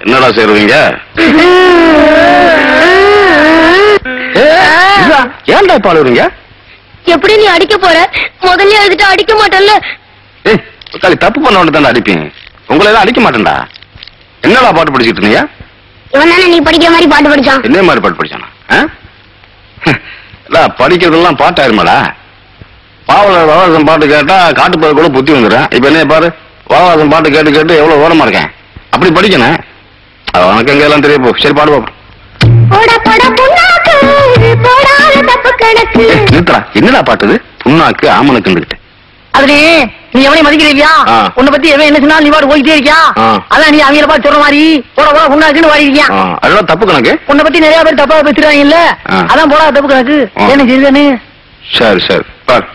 என்னடா செய்றீங்க? ஏன்டா பாடுறீங்க? எப்படி நீ அடிக்க போற? முதல்ல எழுதிட்டு அடிக்க மாட்டல்ல. தப்பு பண்ண தானே அடிப்பீங்க. உங்களை எல்லாம் அடிக்க மாட்டேன்டா. என்னடா பாட்டு படிச்சுட்டு இருந்தீங்க? இவன் தானே நீ படிக்கிற மாதிரி பாட்டு படிச்சான். என்ன மாதிரி பாட்டு படிச்சானா? படிக்கிறதெல்லாம் பாட்டாயிருமாடா. வாவதாசம் பாட்டு கேட்டா காட்டுப்பாடு கூட புத்தி வந்துடுறேன். இப்ப என்ன பாரு, வாவதாசம் பாட்டு கேட்டு கேட்டு எவ்வளவு ஓரமா இருக்கேன். அப்படி படிக்கணும். உனக்கு எங்க எல்லாம் தெரிய போ. சரி பாடு பாப்போம். நிறுத்தா. என்னடா பாட்டுது? புண்ணாக்கு ஆமனுக்கு அதுலே நீ எவனையும் மதிக்கிறீங்களா? உன்னை பத்தி எவன் என்ன சொன்னாலும் நீ பாட்டு போயிட்டே இருக்கியா? அதான் நீ அவங்க பாட்டு சொல்ற மாதிரி போட புண்ணாக்குன்னு வாடிருக்கியா? அதெல்லாம் தப்பு கணக்கு. உன்னை பத்தி நிறைய பேர் தப்பா பேசுறாங்க இல்ல? அதான் போடா தப்பு கணக்கு. என்ன செய்யுதானு? சரி சரி பாரு.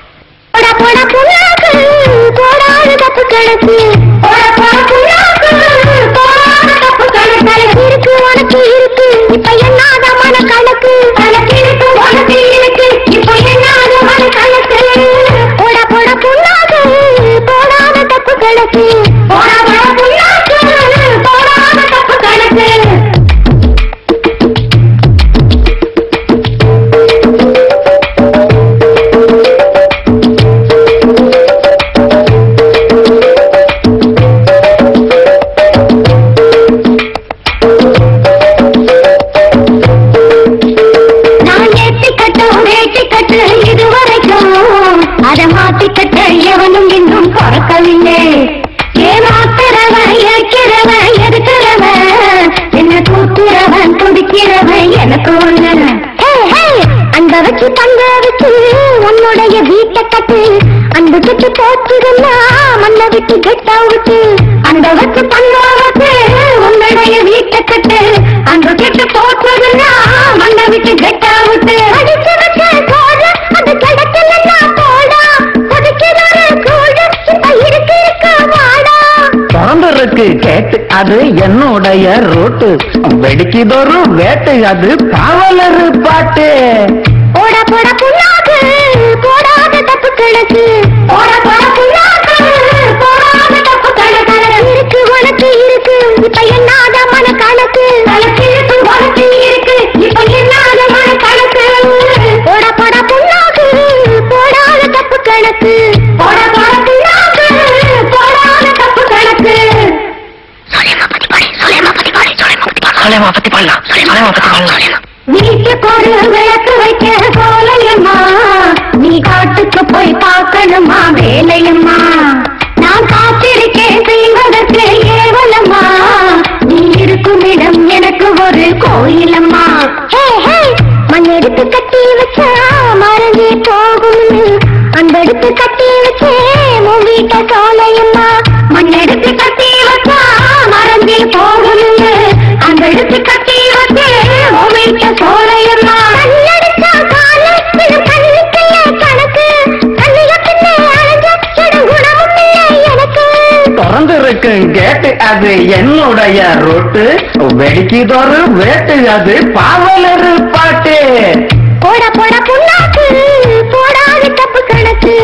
அந்த வச்சு தங்க வச்சு உன்னுடைய வீட்டை கட்டு, அந்த விட்டு போச்சுதுன்னா மண்ணை விட்டு கெட்டா விட்டு. அந்த வச்சு தங்க வச்சு உன்னுடைய வீட்டை கட்டு, அந்த விட்டு போச்சுதுன்னா மண்ணை விட்டு கெட்டா விட்டு. அடிச்சு வச்ச கோடு அது கிடக்கலன்னா போடா, ஒதுக்கிறாரு கோடு இப்ப இருக்கு வாடா. பிறந்தருக்கு கேட்டு அது என்னுடைய ரோட்டு, வெடிக்குதொரு வேட்டு அது காவலரு பாட்டு. போட போட புண்ணாக்கு போடாத தப்பு கணக்கு, போட போட புண்ணாக்கு போடாத தப்பு கணக்கு. இருக்கு உனக்கு இருக்கு இப்ப என்னாத மன கணக்கு, கணக்கு இருக்கு உனக்கு இருக்கு இப்ப என்னாத மன கணக்கு. போட போட புண்ணாக்கு போடாத தப்பு கணக்கு, போட போட புண்ணாக்கு போடாத தப்பு கணக்கு. வீட்டுக்கு ஒரு விளக்கு வைக்க போலையம்மா, நீ காட்டுக்கு போய் பார்க்கணுமா வேலையம்மா. நான் காத்திருக்கேன் செய்வதற்கு ஏவலம்மா, நீ இருக்கும் இடம் எனக்கு ஒரு கோயிலம்மா. மண் எடுத்து கட்டி வச்சா மறந்தே போகும், அன்பெடுத்து கட்டி வச்சே உன் வீட்டை சோலையம்மா. மண் எடுத்து கட்டி வச்சா மறந்தே போகும், அன்பெடுத்து கட்டி வச்சே உன் வீட்டை சோலையம்மா. கண்ணடிச்சா கால கண்ணுக்கைய கணக்கு, கண்ணிய பின்னே அழைஞ்ச இடம் குணமும் இல்லை எனக்கு. பிறந்திருக்கு கேட்டு அது என்னுடைய ரோட்டு, வெடிக்குதொரு வேட்டு அது பாவலரு பாட்டு. போட போட புண்ணாக்கு போடாத தப்பு கணக்கு.